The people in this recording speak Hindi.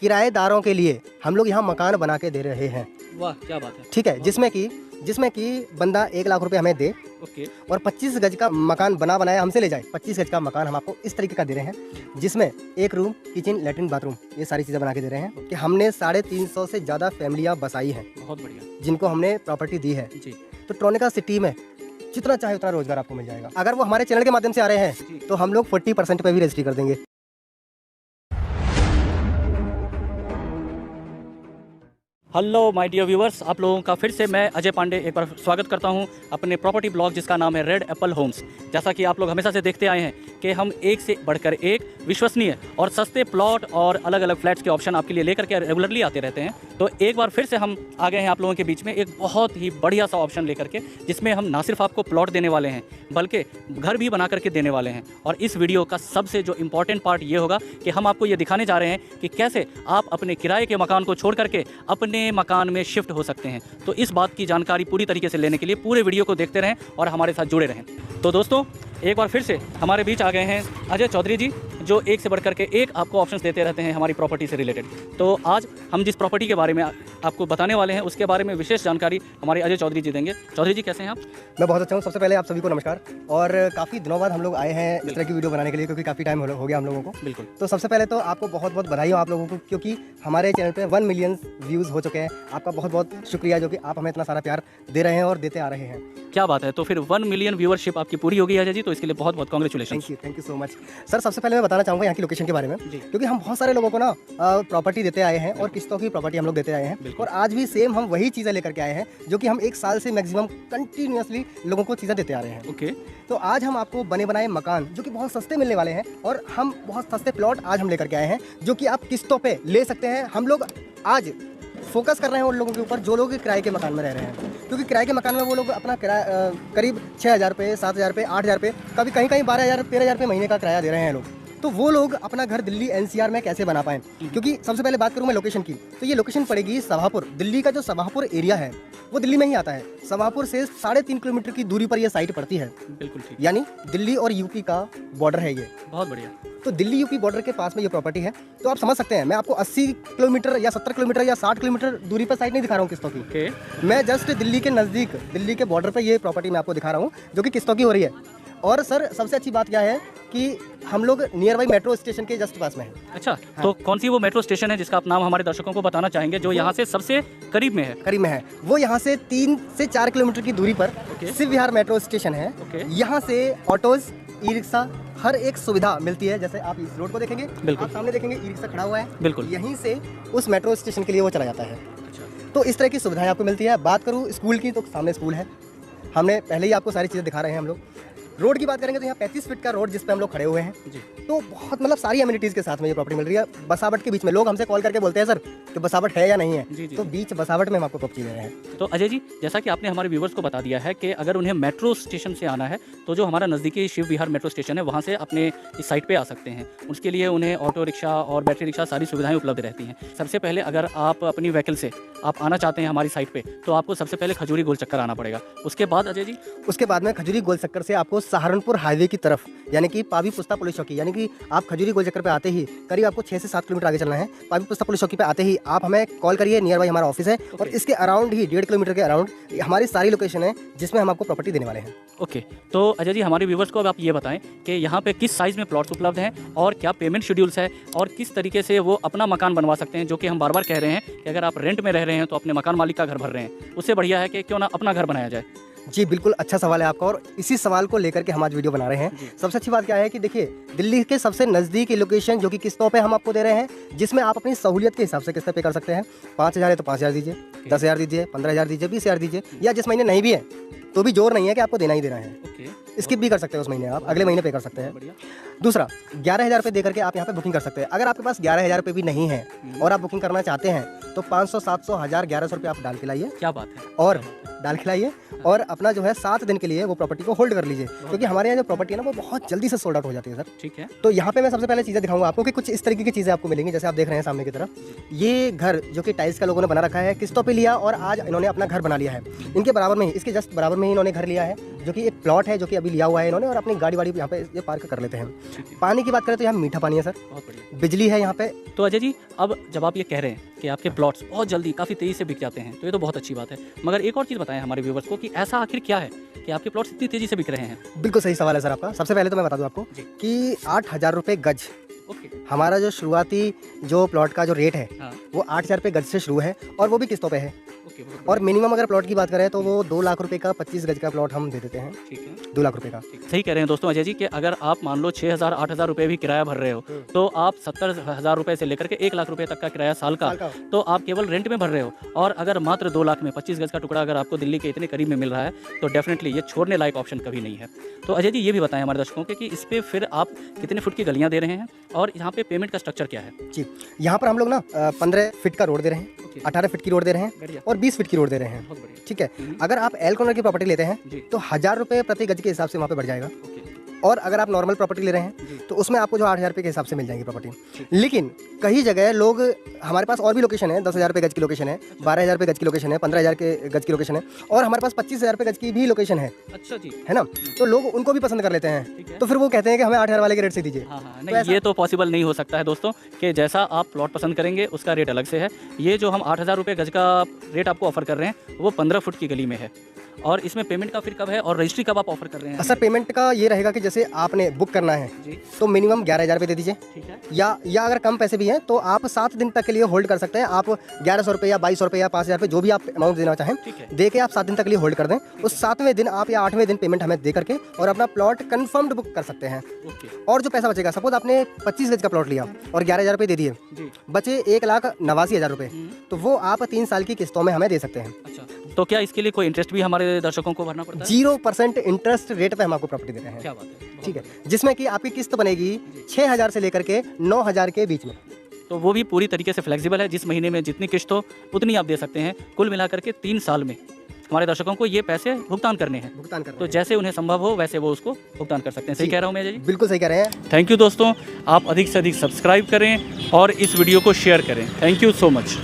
किराएदारों के लिए हम लोग यहाँ मकान बना के दे रहे हैं। वाह क्या बात है। ठीक है, जिसमें कि बंदा 1 लाख रुपए हमें दे ओके। और 25 गज का मकान बनाया हमसे ले जाए। 25 गज का मकान हम आपको इस तरीके का दे रहे हैं, जिसमें 1 रूम, किचन, लेटरिन, बाथरूम, ये सारी चीज़ें बना के दे रहे हैं कि हमने 350 से ज़्यादा फैमिलियाँ बसाई हैं। बहुत बढ़िया। जिनको हमने प्रॉपर्टी दी है जी। तो ट्रोनिका सिटी में जितना चाहे उतना रोजगार आपको मिल जाएगा। अगर वो हमारे चैनल के माध्यम से आ रहे हैं तो हम लोग 40% पे भी रजिस्ट्री कर देंगे। हेलो माय डियर व्यूवर्स, आप लोगों का फिर से मैं अजय पांडे एक बार स्वागत करता हूं अपने प्रॉपर्टी ब्लॉग जिसका नाम है रेड एप्पल होम्स। जैसा कि आप लोग हमेशा से देखते आए हैं कि हम एक से बढ़कर एक विश्वसनीय और सस्ते प्लॉट और अलग अलग फ्लैट्स के ऑप्शन आपके लिए लेकर के रेगुलरली आते रहते हैं। तो एक बार फिर से हम आ गए हैं आप लोगों के बीच में एक बहुत ही बढ़िया सा ऑप्शन लेकर के, जिसमें हम ना सिर्फ आपको प्लॉट देने वाले हैं बल्कि घर भी बना करके देने वाले हैं। और इस वीडियो का सबसे जो इम्पोर्टेंट पार्ट ये होगा कि हम आपको ये दिखाने जा रहे हैं कि कैसे आप अपने किराए के मकान को छोड़ करके अपने मकान में शिफ्ट हो सकते हैं। तो इस बात की जानकारी पूरी तरीके से लेने के लिए पूरे वीडियो को देखते रहें और हमारे साथ जुड़े रहें। तो दोस्तों एक बार फिर से हमारे बीच आ गए हैं अजय चौधरी जी, जो एक से बढ़कर के एक आपको ऑप्शंस देते रहते हैं हमारी प्रॉपर्टी से रिलेटेड। तो आज हम जिस प्रॉपर्टी के बारे में आपको बताने वाले हैं उसके बारे में विशेष जानकारी हमारे अजय चौधरी जी देंगे। चौधरी जी कैसे हैं आप? मैं बहुत अच्छा हूँ। सबसे पहले आप सभी को नमस्कार। और काफ़ी दिनों बाद हम लोग आए हैं इस तरह की वीडियो बनाने के लिए, क्योंकि काफ़ी टाइम हो गया हम लोगों को। बिल्कुल। तो सबसे पहले तो आपको बहुत बहुत बधाई हो आप लोगों को, क्योंकि हमारे चैनल पे 1 मिलियन व्यूज़ हो चुके हैं। आपका बहुत बहुत शुक्रिया जो कि आप हमें इतना सारा प्यार दे रहे हैं और देते आ रहे हैं। क्या बात है। तो फिर 1 मिलियन व्यूअरशिप आपकी पूरी होगी अजय जी, तो इसके लिए बहुत बहुत congratulation. Thank you so much sir. सबसे पहले मैं बताना चाहूँगा यहाँ की लोकेशन के बारे में, क्योंकि हम बहुत सारे लोगों को ना प्रॉपर्टी देते आए हैं और किस्तों की प्रॉपर्टी हम लोग देते आए हैं। और आज भी सेम हम वही चीज़ें लेकर के आए हैं जो कि हम 1 साल से मैक्सिमम कंटिन्यूसली लोगों को चीज़ें देते आ रहे हैं। ओके। तो आज हम आपको बने बनाए मकान जो कि बहुत सस्ते मिलने वाले हैं, और हम बहुत सस्ते प्लॉट आज हम लेकर के आए हैं जो कि आप किस्तों पे ले सकते हैं। हम लोग आज फोकस कर रहे हैं उन लोगों के ऊपर जो लोग किराए के मकान में रह रहे हैं, क्योंकि किराए के मकान में वो लोग अपना किराया करीब 6,000 रुपये, 7,000 रुपये, 8,000 रुपये, कभी कहीं 12,000, 13,000 रुपये महीने का किराया दे रहे हैं लोग। तो वो लोग अपना घर दिल्ली NCR में कैसे बना पाएँ? क्योंकि सबसे पहले बात करूँ मैं लोकेशन की, तो ये लोकेशन पड़ेगी सभापुर। दिल्ली का जो सभापुर एरिया है वो दिल्ली में ही आता है। सभापुर से 3.5 किलोमीटर की दूरी पर ये साइट पड़ती है। बिल्कुल ठीक। यानी दिल्ली और यूपी का बॉर्डर है ये। बहुत बढ़िया। तो दिल्ली यूपी बॉर्डर के पास में ये प्रॉपर्टी है। तो आप समझ सकते हैं, मैं आपको 80 किलोमीटर या 70 किलोमीटर या 60 किलोमीटर दूरी पर साइट नहीं दिखा रहा हूँ किस्तों की। मैं जस्ट दिल्ली के नज़दीक, दिल्ली के बॉर्डर पर ये प्रॉपर्टी मैं आपको दिखा रहा हूँ जो कि किस्तों की हो रही है। और सर सबसे अच्छी बात क्या है कि हम लोग नियर बाई मेट्रो स्टेशन के जस्ट पास में है। अच्छा। हाँ। तो कौन सी वो मेट्रो स्टेशन है जिसका आप नाम हमारे दर्शकों को बताना चाहेंगे, जो यहाँ से सबसे करीब में है? करीब में है वो, यहाँ से 3 से 4 किलोमीटर की दूरी पर शिव विहार मेट्रो स्टेशन है। यहाँ से ऑटोज, ई रिक्शा, हर एक सुविधा मिलती है। जैसे आप इस रोड को देखेंगे, आप सामने देखेंगे ई रिक्शा खड़ा हुआ है, बिल्कुल यहीं से उस मेट्रो स्टेशन के लिए वो चला जाता है। तो इस तरह की सुविधाएं आपको मिलती है। बात करूँ स्कूल की, तो सामने स्कूल है। हमने पहले ही आपको सारी चीज़ें दिखा रहे हैं हम लोग। रोड की बात करेंगे तो यहाँ 35 फीट का रोड जिस पे हम लोग खड़े हुए हैं जी। तो बहुत मतलब सारी एमिनिटीज़ के साथ में ये प्रॉपर्टी मिल रही है। बसावट के बीच में लोग हमसे कॉल करके बोलते हैं सर कि बसावट है या नहीं है। जी। तो बीच बसावट में हम आपको प्रॉपर्टी दे रहे हैं। तो अजय जी, जैसा कि आपने हमारे व्यूवर्स को बता दिया है कि अगर उन्हें मेट्रो स्टेशन से आना है तो जो हमारा नज़दीकी शिव विहार मेट्रो स्टेशन है वहाँ से अपने इस साइट पे आ सकते हैं। उसके लिए उन्हें ऑटो रिक्शा और बैटरी रिक्शा सारी सुविधाएं उपलब्ध रहती हैं। सबसे पहले अगर आप अपनी व्हीकल से आप आना चाहते हैं हमारी साइट पे, तो आपको सबसे पहले खजूरी गोल चक्कर आना पड़ेगा। उसके बाद अजय जी, उसके बाद में खजूरी गोल चक्कर से आपको सहारनपुर हाईवे की तरफ, यानी कि पावी पुस्ता पुलिस चौकी, यानी कि आप खजूरी गोल चक्कर पे आते ही करीब आपको 6 से 7 किलोमीटर आगे चलना है। पावी पुस्ता पुलिस चौकी पे आते ही आप हमें कॉल करिए, नियर बाई हमारा ऑफिस है। और इसके अराउंड ही 1.5 किलोमीटर के अराउंड हमारी सारी लोकेशन है जिसमें हम आपको प्रॉपर्टी देने वाले हैं। ओके। तो अजय जी, हमारे व्यूवर्स को अब आप ये बताएं कि यहाँ पे किस साइज़ में प्लॉट्स उपलब्ध हैं और क्या पेमेंट शेड्यूल्स है और किस तरीके से वो अपना मकान बनवा सकते हैं, जो कि हम बार बार कह रहे हैं कि अगर आप रेंट में रह रहे हैं तो अपने मकान मालिक का घर भर रहे हैं, उससे बढ़िया है कि क्यों ना अपना घर बनाया जाए। जी बिल्कुल, अच्छा सवाल है आपका, और इसी सवाल को लेकर के हम आज वीडियो बना रहे हैं। सबसे अच्छी बात क्या है कि देखिए, दिल्ली के सबसे नज़दीकी लोकेशन जो कि किस्तों पे हम आपको दे रहे हैं, जिसमें आप अपनी सहूलियत के हिसाब से किस्तें पे कर सकते हैं। 5,000 है तो 5,000 दीजिए, 10,000 दीजिए, 15,000 दीजिए, 20,000 दीजिए, या जिस महीने नहीं भी है तो भी जोर नहीं है कि आपको देना ही देना है। स्किप भी कर सकते हैं उस महीने, आप अगले महीने पे कर सकते हैं। दूसरा, 11,000 रुपये देकर के आप यहाँ पे बुकिंग कर सकते हैं। अगर आपके पास 11,000 रुपये भी नहीं है और आप बुकिंग करना चाहते हैं तो 500, 700, 1,000, 1,100 रुपये आप डाल के लाइए। क्या बात है। और डाल के लाइए और अपना जो है 7 दिन के लिए वो प्रॉपर्टी को होल्ड कर लीजिए, क्योंकि हमारे यहाँ जो प्रॉपर्टी है ना वो बहुत जल्दी से सोल्ड आउट हो जाती है सर। ठीक है। तो यहाँ पे मैं सबसे पहले चीज़ें दिखाऊंगा आपको कि कुछ इस तरीके की चीज़ें आपको मिलेंगी, जैसे आप देख रहे हैं सामने की तरफ। ये घर जो कि टाइल्स का लोगों ने बना रखा है, किस्तों पे लिया और आज इन्होंने अपना घर बना लिया है। इनके बराबर में ही, इसके जस्ट बराबर में ही इन्होंने घर लिया है, जो कि एक प्लॉट है जो कि अभी लिया हुआ है इन्होंने, और अपनी गाड़ी वाड़ी यहाँ पे ये पार्क कर लेते हैं। पानी की बात करें तो यहाँ मीठा पानी है सर, बहुत बढ़िया। बिजली है यहाँ पे। तो अजय जी, अब जब आप ये कह रहे हैं कि आपके प्लॉट्स बहुत जल्दी काफ़ी तेज़ी से बिक जाते हैं, तो ये तो बहुत अच्छी बात है, मगर एक और चीज़ बताएं हमारे व्यूवर्स को कि ऐसा आखिर क्या है कि आपके प्लॉट्स इतनी तेज़ी से बिक रहे हैं? बिल्कुल सही सवाल है सर आपका। सबसे पहले तो मैं बता दूं आपको कि 8,000 रुपये गज ओके। हमारा जो शुरुआती जो प्लॉट का जो रेट है हाँ। वो 8,000 रुपये गज से शुरू है, और वो भी किस्तों पे है। ओके। और मिनिमम अगर प्लॉट की बात करें तो वो 2 लाख रुपए का 25 गज का प्लॉट हम दे देते हैं। ठीक है। 2 लाख रुपए का। सही कह रहे हैं दोस्तों अजय जी कि अगर आप मान लो 6,000 8,000 रुपये भी किराया भर रहे हो, तो आप 70,000 रुपये से लेकर के 1 लाख रुपये तक का किराया साल का तो आप केवल रेंट में भर रहे हो। और अगर मात्र 2 लाख में 25 गज का टुकड़ा अगर आपको दिल्ली के इतने करीब में मिल रहा है, तो डेफिनेटली ये छोड़ने लायक ऑप्शन कभी नहीं है। तो अजय जी, ये भी बताएं हमारे दर्शकों को कि इस पर फिर आप कितने फुट की गलियाँ दे रहे हैं और यहाँ पे पेमेंट का स्ट्रक्चर क्या है? जी, यहाँ पर हम लोग ना 15 फीट का रोड दे रहे हैं, 18 फीट की रोड दे रहे हैं और 20 फीट की रोड दे रहे हैं। ठीक है। अगर आप एल कॉर्नर की प्रॉपर्टी लेते हैं तो 1,000 रुपये प्रति गज के हिसाब से वहाँ पे बढ़ जाएगा। और अगर आप नॉर्मल प्रॉपर्टी ले रहे हैं तो उसमें आपको जो 8,000 रुपये के हिसाब से मिल जाएगी प्रॉपर्टी। लेकिन कई जगह लोग, हमारे पास और भी लोकेशन है, 10,000 रुपये गज की लोकेशन है, 12,000 रुपये गज की लोकेशन है, 15,000 के गज की लोकेशन है, और हमारे पास 25,000 रुपये गज की भी लोकेशन है। अच्छा जी। है ना। तो लोग उनको भी पसंद कर लेते हैं, तो फिर वो कहते हैं कि हमें 8,000 वाले के रेट से दीजिए। नहीं, ये तो पॉसिबल नहीं हो सकता है दोस्तों कि जैसा आप प्लॉट पसंद करेंगे उसका रेट अलग से है। ये जो हम 8,000 रुपये गज का रेट आपको ऑफर कर रहे हैं वो 15 फुट की गली में है। और इसमें पेमेंट का फिर कब है और रजिस्ट्री कब आप ऑफर कर रहे हैं? सर, पेमेंट का ये रहेगा कि जैसे आपने बुक करना है तो मिनिमम 11,000 रुपये दे दीजिए। ठीक है। या अगर कम पैसे भी हैं तो आप 7 दिन तक के लिए होल्ड कर सकते हैं। आप 1,100 रुपये या 2,200 रुपये या 5,000 रुपये जो भी आप अमाउंट देना चाहें दे के आप 7 दिन तक के लिए होल्ड कर दें। उस 7वें दिन आप या 8वें दिन पेमेंट हमें दे करके और अपना प्लॉट कन्फर्म्ड बुक कर सकते हैं। और जो पैसा बचेगा, सपोज आपने 25 गज का प्लॉट लिया और 11,000 रुपये दे दिए, बचे 1,89,000 रुपये, तो वो आप 3 साल की किस्तों में हमें दे सकते हैं। अच्छा, तो क्या इसके लिए कोई इंटरेस्ट भी हमारे दर्शकों को भरना पड़ता है? 0% इंटरेस्ट रेट पे हम आपको प्रॉपर्टी दे रहे हैं। क्या बात है। ठीक है। जिसमें कि आपकी किस्त बनेगी 6,000 से लेकर के 9,000 के बीच में। तो वो भी पूरी तरीके से फ्लेक्सिबल है, जिस महीने में जितनी किस्त हो उतनी आप दे सकते हैं। कुल मिलाकर के 3 साल में हमारे दर्शकों को ये पैसे भुगतान करने हैं। तो जैसे उन्हें संभव हो वैसे वो उसको भुगतान कर सकते हैं। सही कह रहा हूँ मैं अजय जी? बिल्कुल सही कह रहे हैं। थैंक यू दोस्तों, आप अधिक से अधिक सब्सक्राइब करें और इस वीडियो को शेयर करें। Thank you so much.